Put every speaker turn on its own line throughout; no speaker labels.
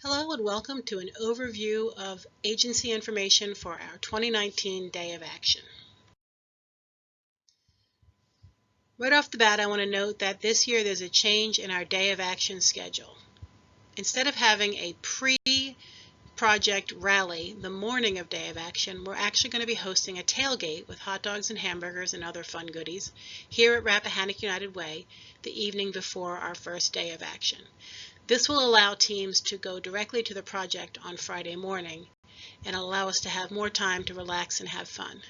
Hello and welcome to an overview of agency information for our 2019 Day of Action. Right off the bat, I want to note that this year there's a change in our Day of Action schedule. Instead of having a pre-project rally the morning of Day of Action, we're actually going to be hosting a tailgate with hot dogs and hamburgers and other fun goodies here at Rappahannock United Way the evening before our first Day of Action. This will allow teams to go directly to the project on Friday morning and allow us to have more time to relax and have fun.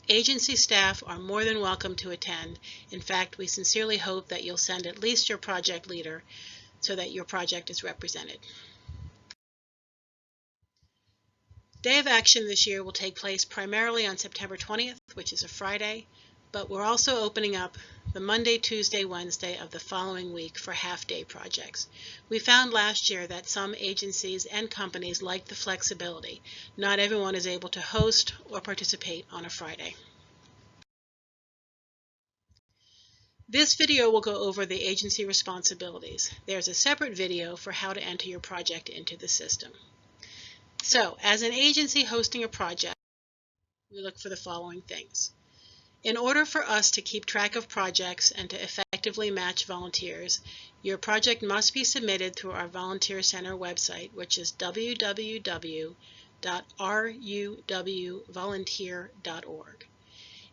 Agency staff are more than welcome to attend. In fact, we sincerely hope that you'll send at least your project leader so that your project is represented. Day of Action this year will take place primarily on September 20th, which is a Friday, but we're also opening up the Monday, Tuesday, Wednesday of the following week for half-day projects. We found last year that some agencies and companies like the flexibility. Not everyone is able to host or participate on a Friday. This video will go over the agency responsibilities. There's a separate video for how to enter your project into the system. So, as an agency hosting a project, we look for the following things. In order for us to keep track of projects and to effectively match volunteers, your project must be submitted through our Volunteer Center website, which is www.ruwvolunteer.org.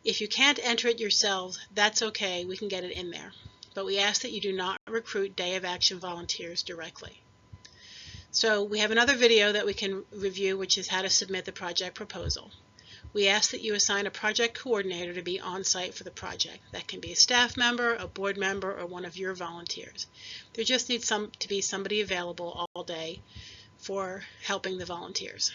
If you can't enter it yourselves, that's okay, we can get it in there. But we ask that you do not recruit Day of Action volunteers directly. So we have another video that we can review, which is how to submit the project proposal. We ask that you assign a project coordinator to be on site for the project. That can be a staff member, a board member, or one of your volunteers. There just needs to be somebody available all day for helping the volunteers.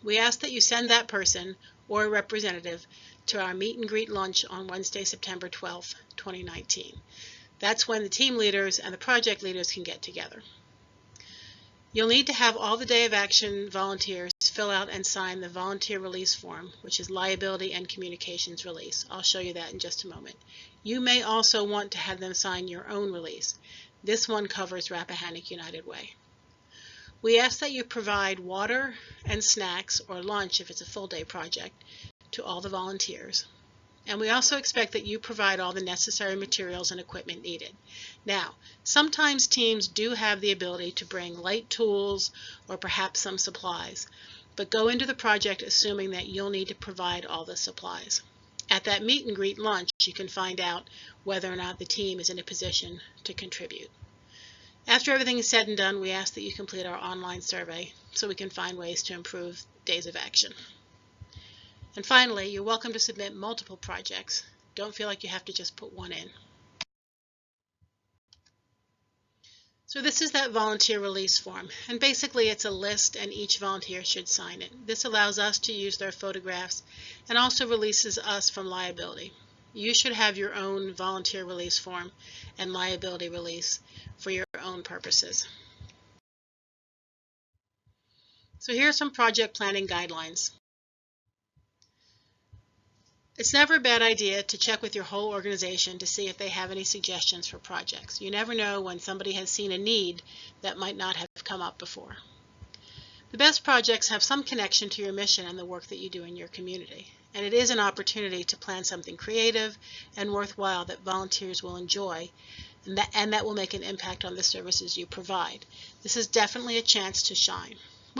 We ask that you send that person or a representative to our meet and greet lunch on Wednesday, September 12th, 2019. That's when the team leaders and the project leaders can get together. You'll need to have all the Day of Action volunteers fill out and sign the volunteer release form, which is liability and communications release. I'll show you that in just a moment. You may also want to have them sign your own release. This one covers Rappahannock United Way. We ask that you provide water and snacks or lunch if it's a full day project to all the volunteers. And we also expect that you provide all the necessary materials and equipment needed. Now, sometimes teams do have the ability to bring light tools or perhaps some supplies, but go into the project assuming that you'll need to provide all the supplies. At that meet and greet lunch, you can find out whether or not the team is in a position to contribute. After everything is said and done, we ask that you complete our online survey so we can find ways to improve Days of Action. And finally, you're welcome to submit multiple projects. Don't feel like you have to just put one in. So this is that volunteer release form, and basically it's a list and each volunteer should sign it. This allows us to use their photographs and also releases us from liability. You should have your own volunteer release form and liability release for your own purposes. So here are some project planning guidelines. It's never a bad idea to check with your whole organization to see if they have any suggestions for projects. You never know when somebody has seen a need that might not have come up before. The best projects have some connection to your mission and the work that you do in your community. And it is an opportunity to plan something creative and worthwhile that volunteers will enjoy and that will make an impact on the services you provide. This is definitely a chance to shine.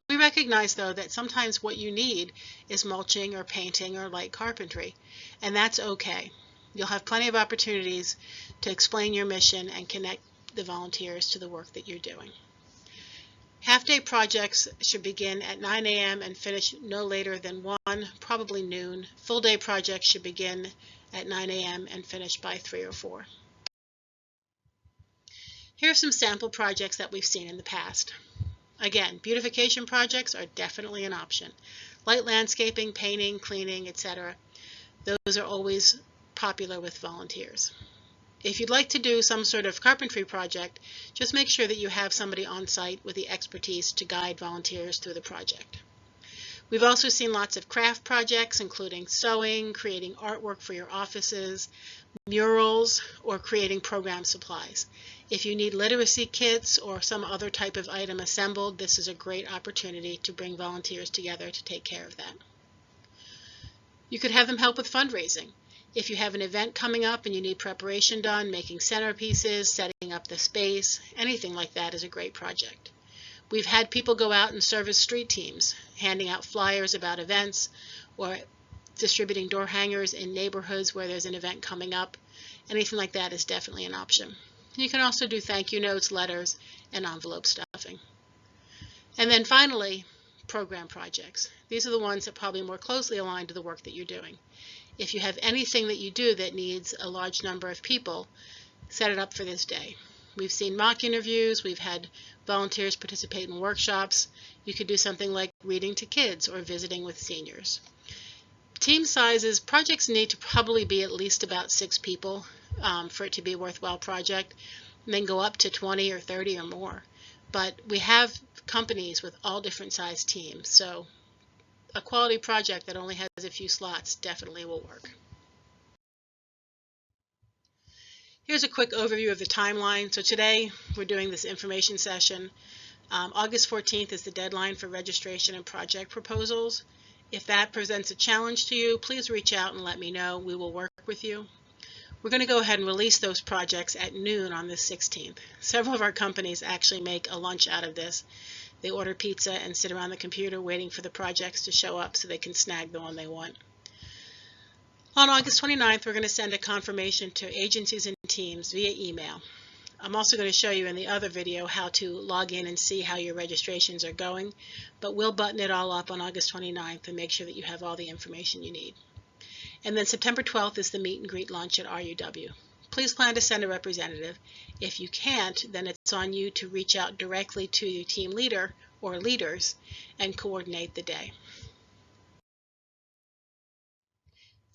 We recognize, though, that sometimes what you need is mulching or painting or light carpentry, and that's okay. You'll have plenty of opportunities to explain your mission and connect the volunteers to the work that you're doing. Half-day projects should begin at 9 a.m. and finish no later than 1, probably noon. Full-day projects should begin at 9 a.m. and finish by 3 or 4. Here are some sample projects that we've seen in the past. Again, beautification projects are definitely an option. Light landscaping, painting, cleaning, etc. Those are always popular with volunteers. If you'd like to do some sort of carpentry project, just make sure that you have somebody on site with the expertise to guide volunteers through the project. We've also seen lots of craft projects, including sewing, creating artwork for your offices, murals, or creating program supplies. If you need literacy kits or some other type of item assembled, this is a great opportunity to bring volunteers together to take care of that. You could have them help with fundraising. If you have an event coming up and you need preparation done, making centerpieces, setting up the space, anything like that is a great project. We've had people go out and serve as street teams, handing out flyers about events or distributing door hangers in neighborhoods where there's an event coming up. Anything like that is definitely an option. You can also do thank you notes, letters, and envelope stuffing. And then finally, program projects. These are the ones that probably more closely align to the work that you're doing. If you have anything that you do that needs a large number of people, set it up for this day. We've seen mock interviews, we've had volunteers participate in workshops. You could do something like reading to kids or visiting with seniors. Team sizes, projects need to probably be at least about 6 people for it to be a worthwhile project, and then go up to 20 or 30 or more. But we have companies with all different size teams, so a quality project that only has a few slots definitely will work. Here's a quick overview of the timeline. So today we're doing this information session. August 14th is the deadline for registration and project proposals. If that presents a challenge to you, please reach out and let me know. We will work with you. We're going to go ahead and release those projects at noon on the 16th. Several of our companies actually make a lunch out of this. They order pizza and sit around the computer waiting for the projects to show up so they can snag the one they want. On August 29th, we're going to send a confirmation to agencies and teams via email. I'm also going to show you in the other video how to log in and see how your registrations are going, but we'll button it all up on August 29th and make sure that you have all the information you need. And then September 12th is the meet and greet lunch at RUW. Please plan to send a representative. If you can't, then it's on you to reach out directly to your team leader or leaders and coordinate the day.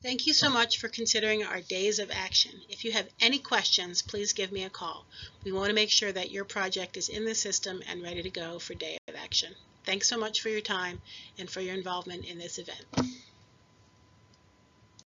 Thank you so much for considering our days of action. If you have any questions, please give me a call. We want to make sure that your project is in the system and ready to go for day of action. Thanks so much for your time and for your involvement in this event.